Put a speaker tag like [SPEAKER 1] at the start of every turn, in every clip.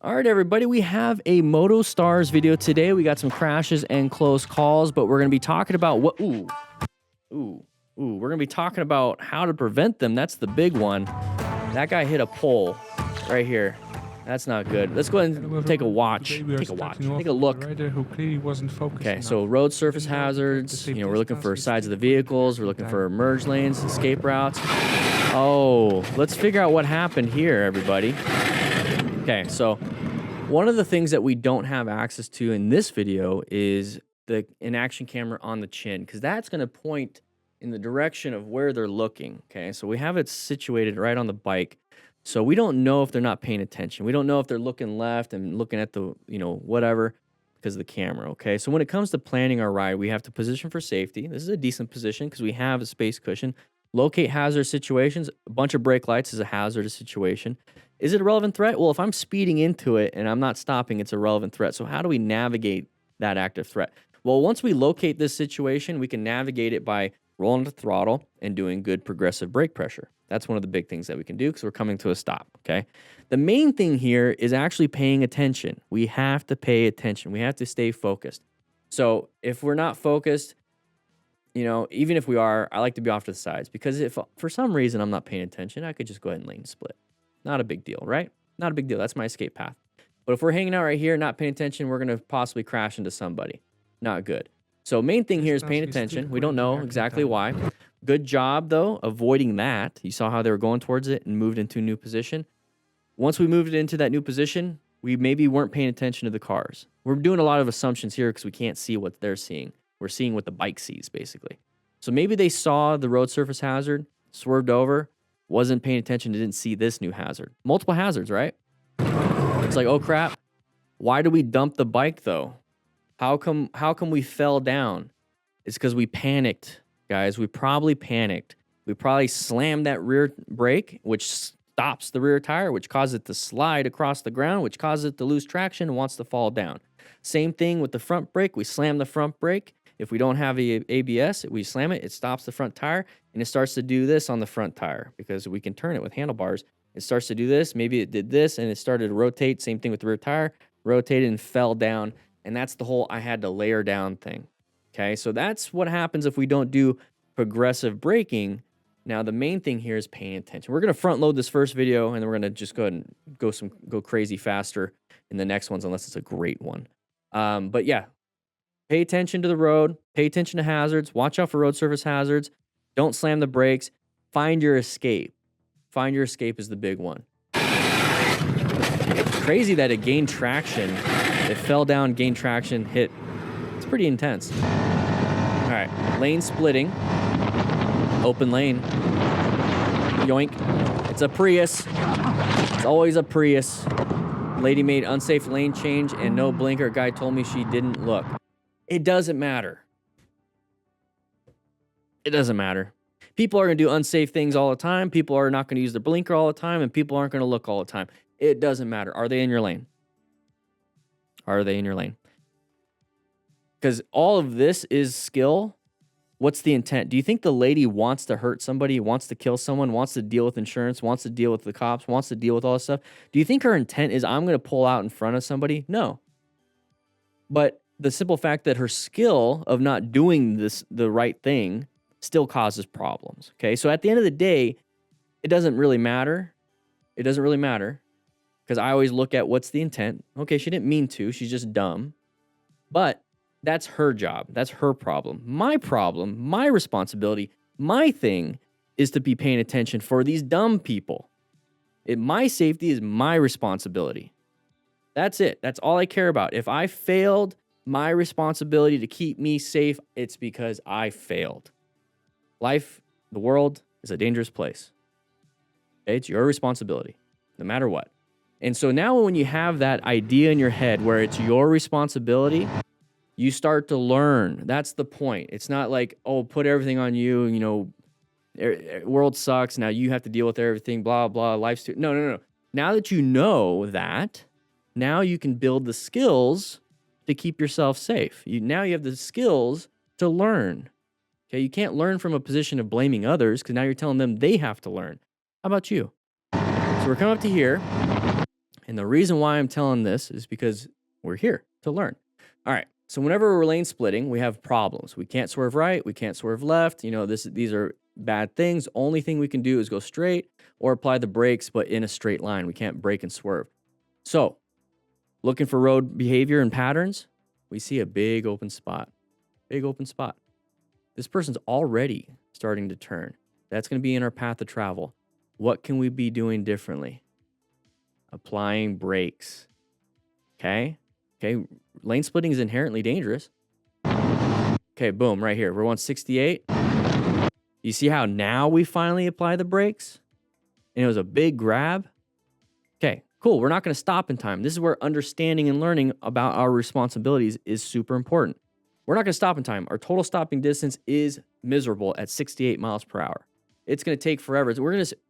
[SPEAKER 1] All right, everybody, we have a Moto Stars video today. We got some crashes and close calls, but we're going to be talking about what... We're going to be talking about how to prevent them. That's the big one. That guy hit a pole right here. That's not good. Let's go ahead and take a watch. Take a look.
[SPEAKER 2] Who clearly wasn't focused
[SPEAKER 1] Okay, so road surface hazards. You know, we're looking for sides of the vehicles. We're looking for merge lanes, escape routes. Oh, let's figure out what happened here, everybody. Okay, so one of the things that we don't have access to in this video is the in-action camera on the chin, because that's going to point in the direction of where they're looking. Okay, so we have it situated right on the bike. So we don't know if they're not paying attention. We don't know if they're looking left and looking at the, whatever, because of the camera. Okay, so when it comes to planning our ride, we have to position for safety. This is a decent position because we have a space cushion. Locate hazardous situations. A bunch of brake lights is a hazardous situation. Is it a relevant threat? Well, if I'm speeding into it and I'm not stopping, it's a relevant threat. So how do we navigate that active threat? Well, once we locate this situation, we can navigate it by rolling the throttle and doing good progressive brake pressure. That's one of the big things that we can do because we're coming to a stop, okay? The main thing here is actually paying attention. We have to pay attention. We have to stay focused. So if we're not focused, even if we are, I like to be off to the sides, because if for some reason I'm not paying attention, I could just go ahead and lane split. Not a big deal, right? Not a big deal. That's my escape path. But if we're hanging out right here, not paying attention, we're going to possibly crash into somebody. Not good. So main thing here is paying attention. We don't know exactly why. Good job, though, avoiding that. You saw how they were going towards it and moved into a new position. Once we moved it into that new position, we maybe weren't paying attention to the cars. We're doing a lot of assumptions here because we can't see what they're seeing. We're seeing what the bike sees, basically. So maybe they saw the road surface hazard, swerved over, wasn't paying attention, didn't see this new hazard. Multiple hazards, right? It's like, oh crap. Why do we dump the bike though? How come we fell down? It's because we panicked, guys. We probably panicked. We probably slammed that rear brake, which stops the rear tire, which causes it to slide across the ground, which causes it to lose traction and wants to fall down. Same thing with the front brake. We slam the front brake. If we don't have the ABS, we slam it, it stops the front tire, and it starts to do this on the front tire because we can turn it with handlebars. It starts to do this. Maybe it did this, and it started to rotate. Same thing with the rear tire. Rotated and fell down, and that's the whole I had to layer down thing. Okay, so that's what happens if we don't do progressive braking. Now, the main thing here is paying attention. We're going to front load this first video, and then we're going to just go ahead and go crazy faster in the next ones, unless it's a great one. But yeah. Pay attention to the road. Pay attention to hazards. Watch out for road surface hazards. Don't slam the brakes. Find your escape. Find your escape is the big one. It's crazy that it gained traction. It fell down, gained traction, hit. It's pretty intense. All right, lane splitting. Open lane. Yoink. It's a Prius. It's always a Prius. Lady made unsafe lane change and no blinker. Guy told me she didn't look. It doesn't matter. It doesn't matter. People are going to do unsafe things all the time. People are not going to use their blinker all the time, and people aren't going to look all the time. It doesn't matter. Are they in your lane? Are they in your lane? Because all of this is skill. What's the intent? Do you think the lady wants to hurt somebody, wants to kill someone, wants to deal with insurance, wants to deal with the cops, wants to deal with all this stuff? Do you think her intent is I'm going to pull out in front of somebody? No. But the simple fact that her skill of not doing the right thing still causes problems. Okay, so at the end of the day, it doesn't really matter. It doesn't really matter because I always look at what's the intent. Okay, she didn't mean to. She's just dumb. But that's her job. That's her problem. My problem, my responsibility, my thing is to be paying attention for these dumb people. My safety is my responsibility. That's it. That's all I care about. If I failed my responsibility to keep me safe, it's because I failed. Life, the world is a dangerous place. Okay? It's your responsibility, no matter what. And so now when you have that idea in your head where it's your responsibility, you start to learn. That's the point. It's not like, oh, put everything on you, world sucks, now you have to deal with everything, blah, blah, life's too... No. Now that you know that, now you can build the skills to keep yourself safe. Now you have the skills to learn. Okay, you can't learn from a position of blaming others because now you're telling them they have to learn. How about you? So we're coming up to here. And the reason why I'm telling this is because we're here to learn. All right. So whenever we're lane splitting, we have problems. We can't swerve right. We can't swerve left. You know, these are bad things. Only thing we can do is go straight or apply the brakes, but in a straight line. We can't brake and swerve. So looking for road behavior and patterns, we see a big open spot. Big open spot. This person's already starting to turn. That's going to be in our path of travel. What can we be doing differently? Applying brakes. Okay? Lane splitting is inherently dangerous. Okay, boom, right here. We're 168. You see how now we finally apply the brakes? And it was a big grab. Okay, cool. We're not going to stop in time. This is where understanding and learning about our responsibilities is super important. We're not going to stop in time. Our total stopping distance is miserable at 68 miles per hour. It's going to take forever.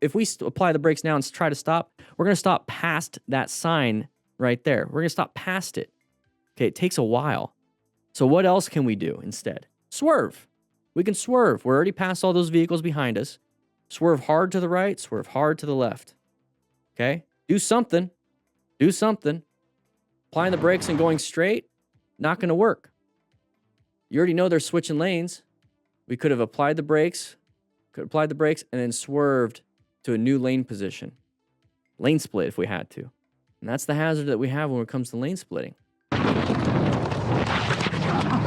[SPEAKER 1] If we apply the brakes now and try to stop, we're going to stop past that sign right there. We're going to stop past it. Okay, it takes a while. So what else can we do instead? Swerve. We can swerve. We're already past all those vehicles behind us. Swerve hard to the right, swerve hard to the left. Okay? Do something. Do something. Applying the brakes and going straight, not going to work. You already know they're switching lanes. We could have applied the brakes, and then swerved to a new lane position. Lane split if we had to. And that's the hazard that we have when it comes to lane splitting.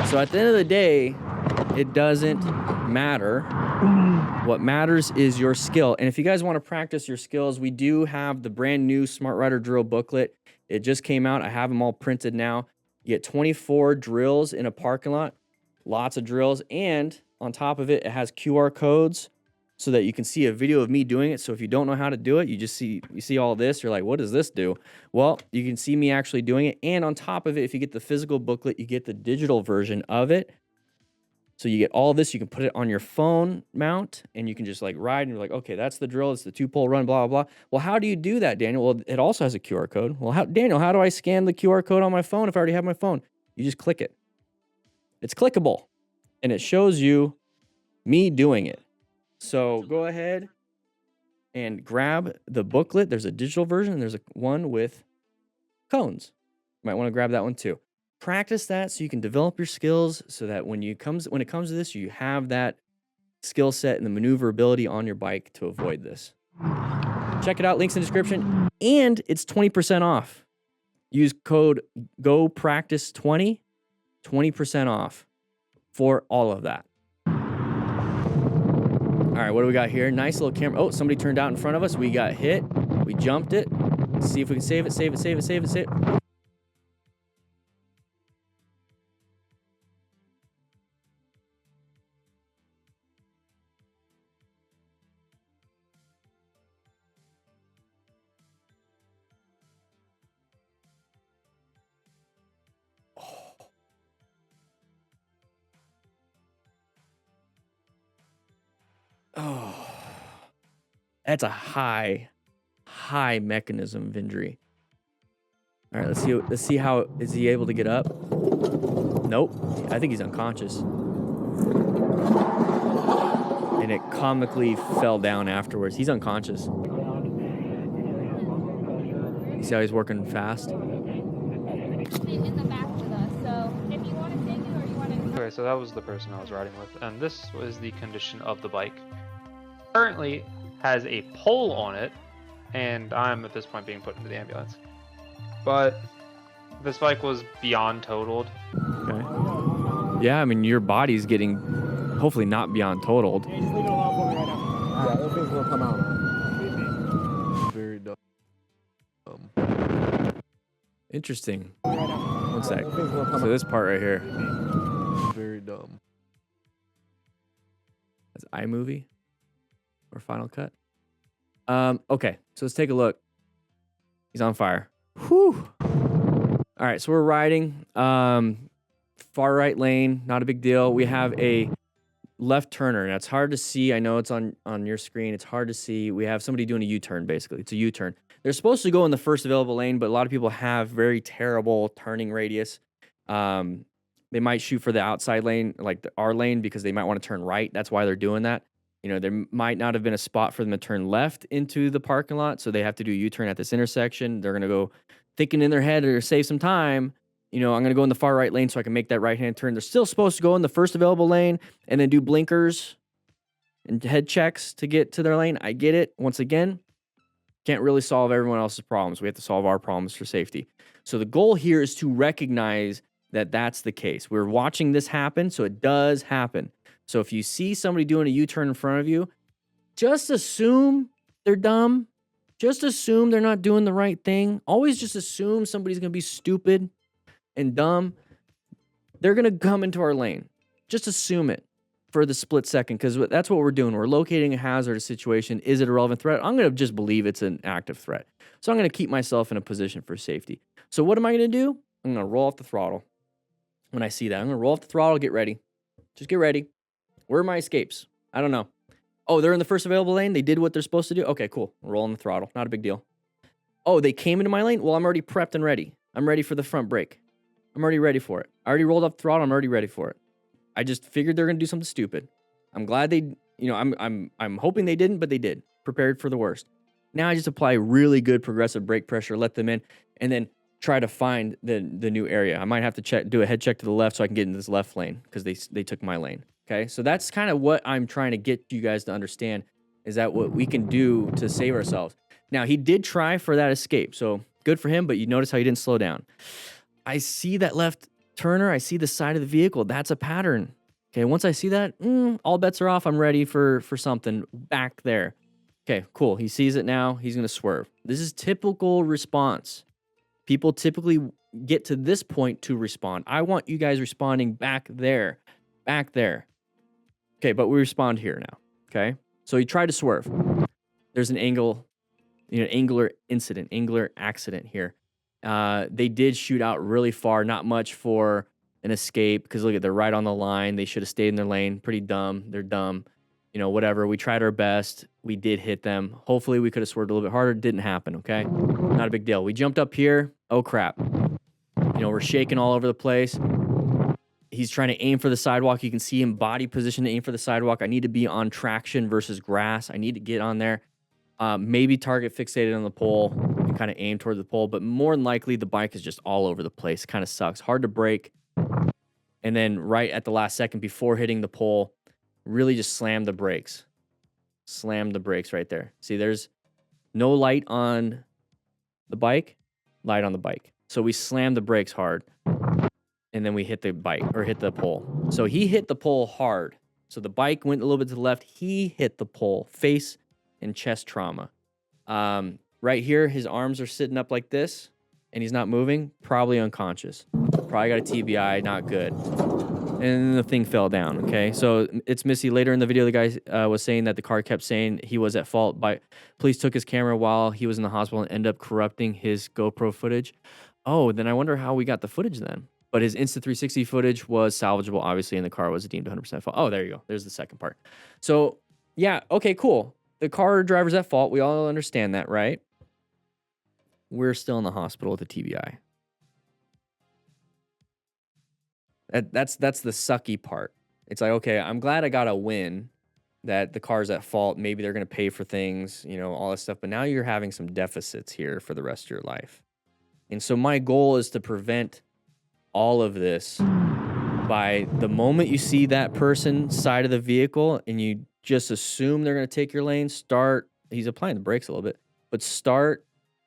[SPEAKER 1] So at the end of the day, it doesn't matter. What matters is your skill. And if you guys want to practice your skills, we do have the brand new Smart Rider Drill booklet. It just came out. I have them all printed now. You get 24 drills in a parking lot. Lots of drills. And on top of it, it has QR codes so that you can see a video of me doing it. So if you don't know how to do it, you see all this, you're like, what does this do? Well, you can see me actually doing it. And on top of it, if you get the physical booklet, you get the digital version of it. So you get all this, you can put it on your phone mount and you can just like ride and you're like, okay, that's the drill. It's the 2-pole run, blah, blah, blah. Well, how do you do that, Daniel? Well, it also has a QR code. Well, Daniel, how do I scan the QR code on my phone if I already have my phone? You just click it. It's clickable and it shows you me doing it. So go ahead and grab the booklet. There's a digital version and there's one with cones. You might want to grab that one too. Practice that so you can develop your skills so that when it comes to this, you have that skill set and the maneuverability on your bike to avoid this. Check it out, links in the description, and it's 20% off. Use code GOPRACTICE20, 20% off for all of that. All right, what do we got here? Nice little camera. Oh, somebody turned out in front of us. We got hit. We jumped it. Let's see if we can save it. Oh, that's a high mechanism of injury. All right, let's see how is he able to get up? Nope, I think he's unconscious. And it comically fell down afterwards. He's unconscious. You see how he's working fast?
[SPEAKER 2] In the back with us, so if you want to take it or you want to...
[SPEAKER 3] Okay, so that was the person I was riding with, and this was the condition of the bike. Currently has a pole on it, and I'm at this point being put into the ambulance. But this bike was beyond totaled.
[SPEAKER 1] Okay. Yeah, I mean your body's getting hopefully not beyond totaled.
[SPEAKER 4] Yeah, just leave it alone for me right now. Alright, everything's gonna come out.
[SPEAKER 5] Very dumb.
[SPEAKER 1] Interesting.
[SPEAKER 4] Right now.
[SPEAKER 1] One sec.
[SPEAKER 4] Everything's gonna come
[SPEAKER 1] So
[SPEAKER 4] out.
[SPEAKER 1] this part right here.
[SPEAKER 5] Very dumb.
[SPEAKER 1] That's iMovie or Final Cut. Okay, so let's take a look. He's on fire. Whew. All right, so we're riding. Far right lane, not a big deal. We have a left turner. That's hard to see. I know it's on your screen. It's hard to see. We have somebody doing a U-turn, basically. It's a U-turn. They're supposed to go in the first available lane, but a lot of people have very terrible turning radius. They might shoot for the outside lane, like our lane, because they might want to turn right. That's why they're doing that. You know, there might not have been a spot for them to turn left into the parking lot, so they have to do a U-turn at this intersection. They're going to go thinking in their head to save some time. You know, I'm going to go in the far right lane so I can make that right-hand turn. They're still supposed to go in the first available lane and then do blinkers and head checks to get to their lane. I get it. Once again, can't really solve everyone else's problems. We have to solve our problems for safety. So the goal here is to recognize that that's the case. We're watching this happen, so it does happen. So if you see somebody doing a U-turn in front of you, just assume they're dumb. Just assume they're not doing the right thing. Always just assume somebody's going to be stupid and dumb. They're going to come into our lane. Just assume it for the split second, because that's what we're doing. We're locating a hazardous situation. Is it a relevant threat? I'm going to just believe it's an active threat. So I'm going to keep myself in a position for safety. So what am I going to do? I'm going to roll off the throttle. When I see that, I'm going to roll off the throttle, get ready. Just get ready. Where are my escapes? I don't know. Oh, they're in the first available lane. They did what they're supposed to do. Okay, cool. Rolling the throttle. Not a big deal. Oh, they came into my lane? Well, I'm already prepped and ready. I'm ready for the front brake. I'm already ready for it. I already rolled up the throttle. I'm already ready for it. I just figured they're going to do something stupid. I'm glad they, I'm hoping they didn't, but they did. Prepared for the worst. Now I just apply really good progressive brake pressure, let them in, and then try to find the new area. I might have to do a head check to the left so I can get into this left lane because they took my lane. Okay, so that's kind of what I'm trying to get you guys to understand, is that what we can do to save ourselves. Now, he did try for that escape, so good for him, but you notice how he didn't slow down. I see that left turner. I see the side of the vehicle. That's a pattern. Okay, once I see that, all bets are off. I'm ready for something back there. Okay, cool. He sees it now. He's going to swerve. This is typical response. People typically get to this point to respond. I want you guys responding back there. Back there. Okay, but we respond here now. Okay, so he tried to swerve. There's an angular accident here. They did shoot out really far, not much for an escape, because look at, they're right on the line. They should have stayed in their lane. Pretty dumb. They're dumb. You know, whatever. We tried our best. We did hit them. Hopefully we could have swerved a little bit harder. Didn't happen, okay? Not a big deal. We jumped up here. Oh, crap. You know, we're shaking all over the place. He's trying to aim for the sidewalk. You can see him body position to aim for the sidewalk. I need to be on traction versus grass. I need to get on there. Maybe target fixated on the pole and kind of aim toward the pole, but more than likely the bike is just all over the place. Kind of sucks. Hard to brake. And then right at the last second before hitting the pole, really just slam the brakes. Slam the brakes right there. See, there's no light on the bike, light on the bike. So we slammed the brakes hard. And then we hit the bike, or hit the pole. So he hit the pole hard. So the bike went a little bit to the left. He hit the pole, face and chest trauma. Right here, his arms are sitting up like this, and he's not moving. Probably unconscious. Probably got a TBI, not good. And then the thing fell down, okay? So it's Missy. Later in the video, the guy was saying that the car kept saying he was at fault. Police took his camera while he was in the hospital and ended up corrupting his GoPro footage. Oh, then I wonder how we got the footage then. But his Insta360 footage was salvageable, obviously, and the car was deemed 100% fault. Oh, there you go. There's the second part. So, yeah, okay, cool. The car driver's at fault. We all understand that, right? We're still in the hospital with a TBI. That's the sucky part. It's like, okay, I'm glad I got a win that the car's at fault. Maybe they're going to pay for things, you know, all this stuff. But now you're having some deficits here for the rest of your life. And so my goal is to prevent all of this by the moment you see that person side of the vehicle and you just assume they're going to take your lane, he's applying the brakes a little bit, but start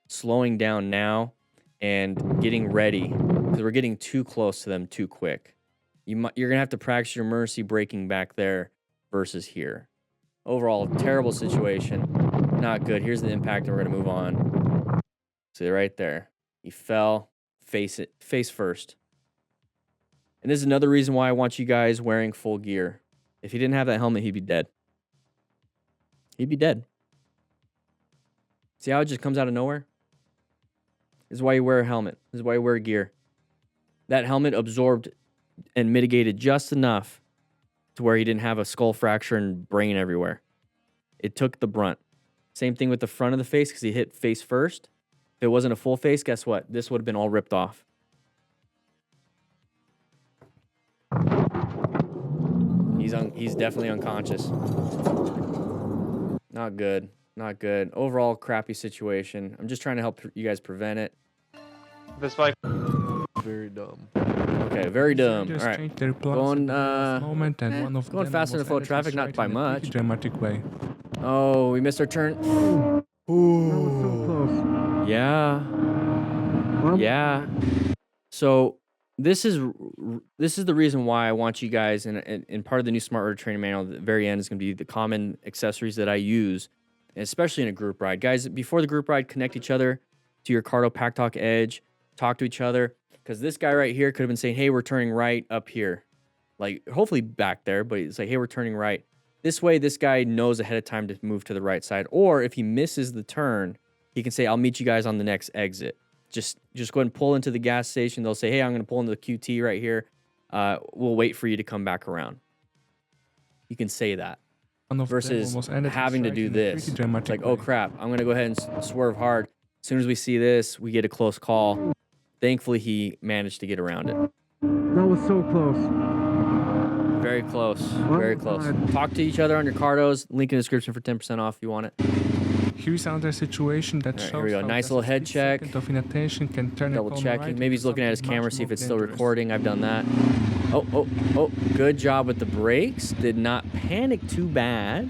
[SPEAKER 1] slowing down now and getting ready, because we're getting too close to them too quick. You're going to have to practice your emergency braking back there versus here. Overall, terrible situation. Not good. Here's the impact, and we're going to move on. See right there. He fell, face first. And this is another reason why I want you guys wearing full gear. If he didn't have that helmet, he'd be dead. He'd be dead. See how it just comes out of nowhere? This is why you wear a helmet. This is why you wear gear. That helmet absorbed and mitigated just enough to where he didn't have a skull fracture and brain everywhere. It took the brunt. Same thing with the front of the face, because he hit face first. If it wasn't a full face, guess what? This would have been all ripped off. He's he's definitely unconscious. Not good. Not good. Overall, crappy situation. I'm just trying to help you guys prevent it.
[SPEAKER 3] This bike.
[SPEAKER 5] Very dumb.
[SPEAKER 1] Okay, very dumb. All right. Going faster than flow of traffic, not by much.
[SPEAKER 6] Dramatic way.
[SPEAKER 1] Oh, we missed our turn. Ooh. Yeah. Yeah. So this is the reason why I want you guys, and part of the new Smart Road Training Manual at the very end is going to be the common accessories that I use, especially in a group ride. Guys, before the group ride, connect each other to your Cardo Pack Talk Edge. Talk to each other. Because this guy right here could have been saying, hey, we're turning right up here. Like, hopefully back there, but it's like, hey, we're turning right. This way, this guy knows ahead of time to move to the right side. Or if he misses the turn, he can say, I'll meet you guys on the next exit. Just go ahead and pull into the gas station. They'll say, hey, I'm going to pull into the QT right here. We'll wait for you to come back around. You can say that. Versus having to do this. It's like, oh, crap. I'm going to go ahead and swerve hard. As soon as we see this, we get a close call. Thankfully, he managed to get around it.
[SPEAKER 4] That was so close.
[SPEAKER 1] Very close. Very close. Talk to each other on your Cardos. Link in the description for 10% off if you want it.
[SPEAKER 6] Here's another situation that shows
[SPEAKER 1] here we go.
[SPEAKER 6] how
[SPEAKER 1] Nice
[SPEAKER 6] just
[SPEAKER 1] little
[SPEAKER 6] a
[SPEAKER 1] head
[SPEAKER 6] split
[SPEAKER 1] check.
[SPEAKER 6] second of inattention can turn a
[SPEAKER 1] Double
[SPEAKER 6] corner
[SPEAKER 1] checking.
[SPEAKER 6] right
[SPEAKER 1] Maybe he's
[SPEAKER 6] into
[SPEAKER 1] looking at his
[SPEAKER 6] something
[SPEAKER 1] camera,
[SPEAKER 6] much
[SPEAKER 1] see if
[SPEAKER 6] more
[SPEAKER 1] it's still
[SPEAKER 6] dangerous.
[SPEAKER 1] recording. I've done that. Oh. Good job with the brakes. Did not panic too bad.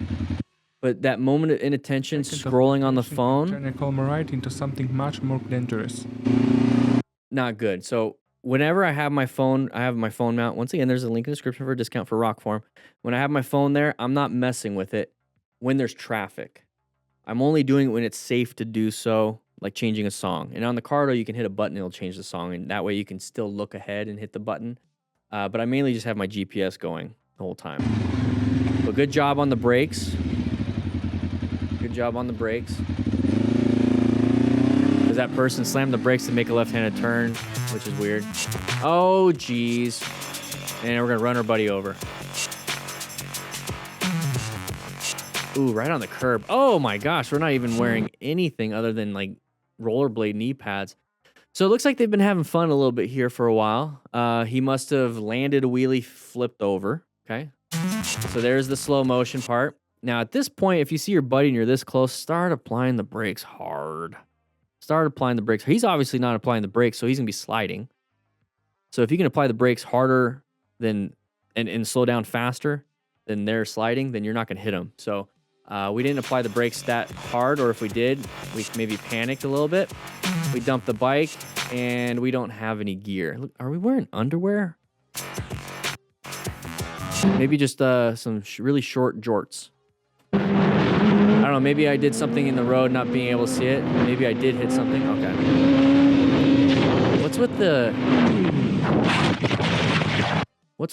[SPEAKER 1] But that moment of inattention, scrolling on the phone.
[SPEAKER 6] Turn a corner right into something much more dangerous.
[SPEAKER 1] Not good. So whenever I have my phone mount. Once again, there's a link in the description for a discount for rock form. When I have my phone there, I'm not messing with it when there's traffic. I'm only doing it when it's safe to do so, like changing a song. And on the Cardo, you can hit a button, it'll change the song. And that way you can still look ahead and hit the button. But I mainly just have my GPS going the whole time. But good job on the brakes. Good job on the brakes. Because that person slammed the brakes to make a left-handed turn, which is weird. Oh, geez. And we're going to run our buddy over. Ooh, right on the curb. Oh, my gosh. We're not even wearing anything other than, like, rollerblade knee pads. So it looks like they've been having fun a little bit here for a while. He must have landed a wheelie, flipped over. Okay. So there's the slow motion part. Now, at this point, if you see your buddy and you're this close, start applying the brakes hard. Start applying the brakes. He's obviously not applying the brakes, so he's going to be sliding. So if you can apply the brakes harder than and slow down faster than they're sliding, then you're not going to hit him. So we didn't apply the brakes that hard, or if we did, we maybe panicked a little bit. We dumped the bike, and we don't have any gear. Look, are we wearing underwear? Maybe just some really short jorts. I don't know, maybe I did something in the road not being able to see it. Maybe I did hit something. Okay. What's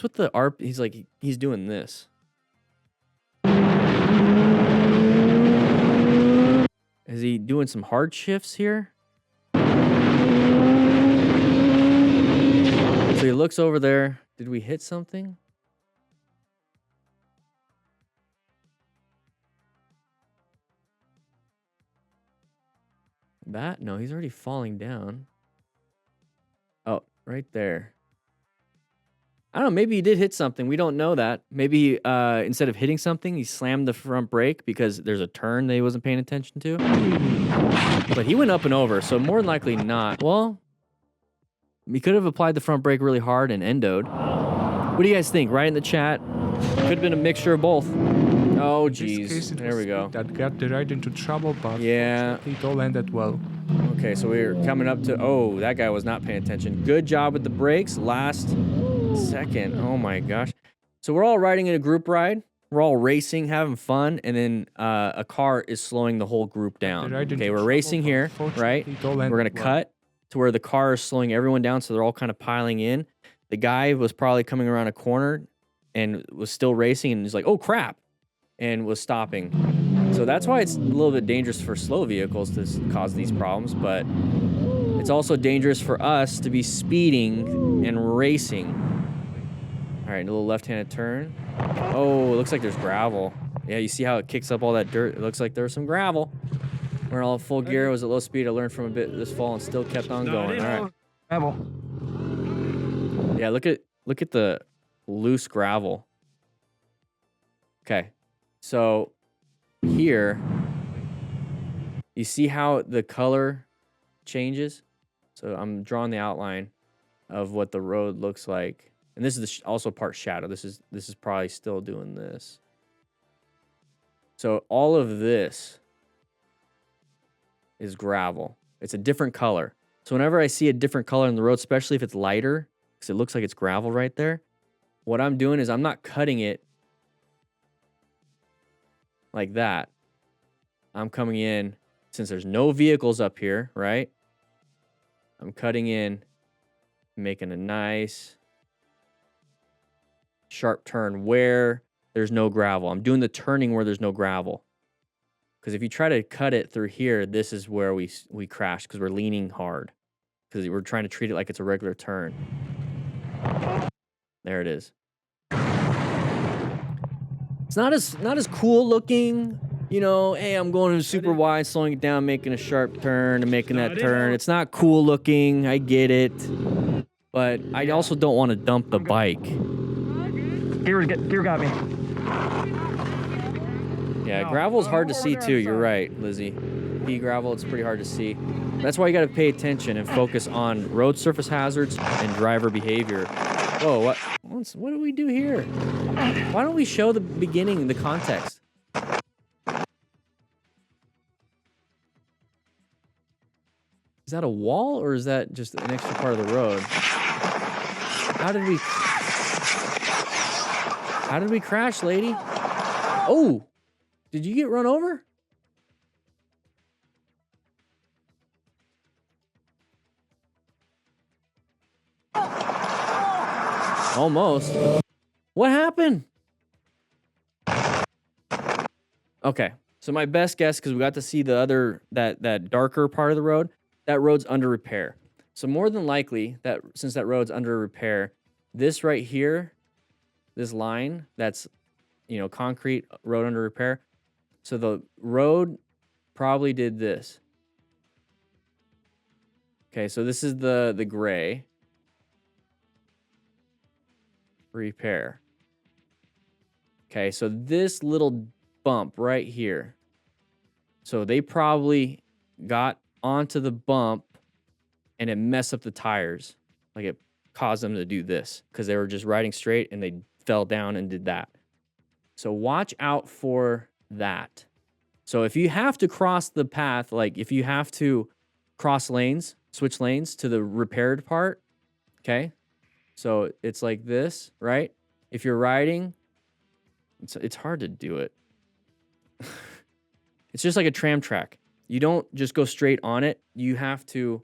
[SPEAKER 1] with the ARP? He's like, he's doing this. Is he doing some hard shifts here? So he looks over there. Did we hit something? That? No, he's already falling down. Oh, right there. I don't know, maybe he did hit something. We don't know that. Maybe instead of hitting something, he slammed the front brake because there's a turn that he wasn't paying attention to. But he went up and over, so more than likely not. Well, he could have applied the front brake really hard and endoed. What do you guys think? Write in the chat. Could have been a mixture of both. Oh, geez. There we go.
[SPEAKER 6] That got the ride into trouble, but
[SPEAKER 1] yeah,
[SPEAKER 6] it all ended well.
[SPEAKER 1] Okay, so we're coming up to... Oh, that guy was not paying attention. Good job with the brakes. Last second. Oh, my gosh. So we're all riding in a group ride. We're all racing, having fun, and then a car is slowing the whole group down. Okay, we're racing here, right? We're going to cut to where the car is slowing everyone down, so they're all kind of piling in. The guy was probably coming around a corner and was still racing, and he's like, oh, crap, and was stopping. So that's why it's a little bit dangerous for slow vehicles to cause these problems, but it's also dangerous for us to be speeding and racing. All right, a little left-handed turn. Oh, it looks like there's gravel. Yeah, you see how it kicks up all that dirt? It looks like there's some gravel. We're all full gear. It was at low speed. I learned from a bit this fall and still kept on going. All right.
[SPEAKER 4] Gravel.
[SPEAKER 1] Yeah, look at the loose gravel. Okay, so here, you see how the color changes? So I'm drawing the outline of what the road looks like. And this is also part shadow. This is probably still doing this. So all of this is gravel. It's a different color. So whenever I see a different color in the road, especially if it's lighter, because it looks like it's gravel right there, what I'm doing is I'm not cutting it like that. I'm coming in, since there's no vehicles up here, right? I'm cutting in, making a nice sharp turn where there's no gravel. I'm doing the turning where there's no gravel. Because if you try to cut it through here, this is where we crash, because we're leaning hard. Because we're trying to treat it like it's a regular turn. There it is. It's not as cool looking, you know, hey, I'm going to super wide, slowing it down, making a sharp turn and making that turn. It's not cool looking, I get it. But I also don't want to dump the bike.
[SPEAKER 4] Deer got me.
[SPEAKER 1] Yeah, gravel's hard to see too, you're right, Lizzie. Pea gravel, it's pretty hard to see. That's why you gotta pay attention and focus on road surface hazards and driver behavior. Whoa, what do we do here? Why don't we show the beginning, the context? Is that a wall or is that just an extra part of the road? How did we crash, lady? Oh, did you get run over? Almost. What happened? Okay, so my best guess, because we got to see the other, that darker part of the road, that road's under repair. So more than likely, that since that road's under repair, this right here, this line, that's, you know, concrete road under repair. So the road probably did this. Okay, so this is the gray. Repair. Okay, so this little bump right here. So they probably got onto the bump and it messed up the tires. Like it caused them to do this because they were just riding straight and they fell down and did that. So watch out for that. So if you have to cross the path, like if you have to cross lanes, switch lanes to the repaired part, okay? So it's like this, right? If you're riding, it's hard to do it. It's just like a tram track. You don't just go straight on it. You have to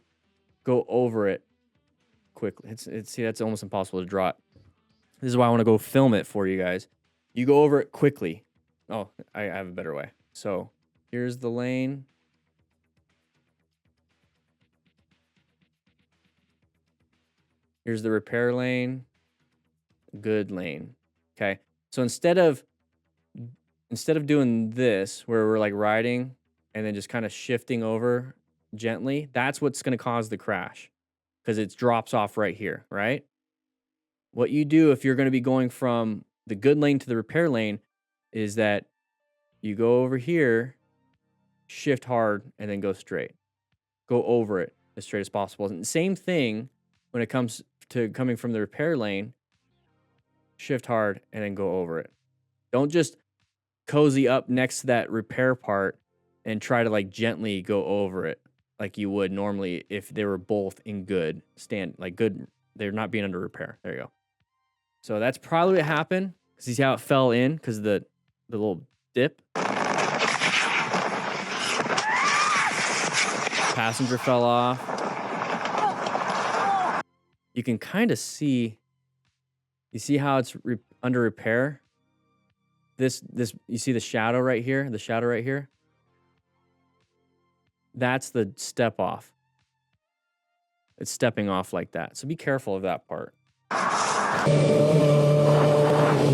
[SPEAKER 1] go over it quickly. See, that's almost impossible to draw it. This is why I want to go film it for you guys. You go over it quickly. Oh, I have a better way. So here's the lane. Here's the repair lane. Good lane. Okay. So instead of doing this, where we're like riding and then just kind of shifting over gently, that's what's going to cause the crash because it drops off right here, right? What you do if you're going to be going from the good lane to the repair lane is that you go over here, shift hard, and then go straight. Go over it as straight as possible. And same thing when it comes to coming from the repair lane, shift hard, and then go over it. Don't just cozy up next to that repair part and try to like gently go over it like you would normally if they were both in good good, they're not being under repair. There you go. So that's probably what happened. See how it fell in because the little dip. Passenger fell off. You can kind of see. You see how it's under repair. This you see the shadow right here. The shadow right here. That's the step off. It's stepping off like that. So be careful of that part.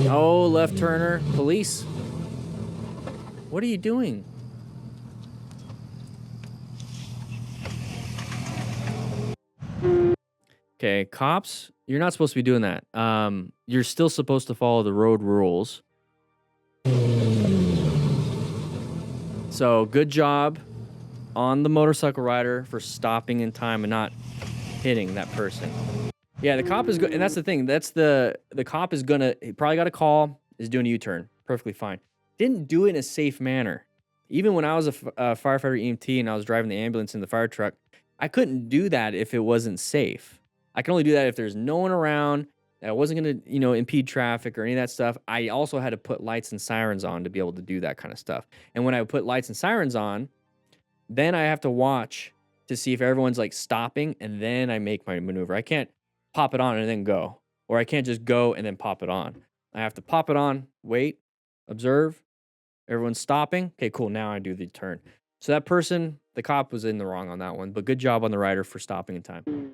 [SPEAKER 1] Oh, left turner. Police. What are you doing? Okay, cops, you're not supposed to be doing that. You're still supposed to follow the road rules. So good job on the motorcycle rider for stopping in time and not hitting that person. Yeah, the cop is good, and that's the thing. That's the cop is gonna, he probably got a call, is doing a U-turn, perfectly fine. Didn't do it in a safe manner. Even when I was a firefighter EMT and I was driving the ambulance in the fire truck, I couldn't do that if it wasn't safe. I can only do that if there's no one around, that I wasn't gonna, you know, impede traffic or any of that stuff. I also had to put lights and sirens on to be able to do that kind of stuff. And when I put lights and sirens on, then I have to watch to see if everyone's like stopping, and then I make my maneuver. I can't pop it on and then go, or I can't just go and then pop it on. I have to pop it on, wait, observe, everyone's stopping. Okay, cool. Now I do the turn. So that person, the cop was in the wrong on that one, but good job on the rider for stopping in time.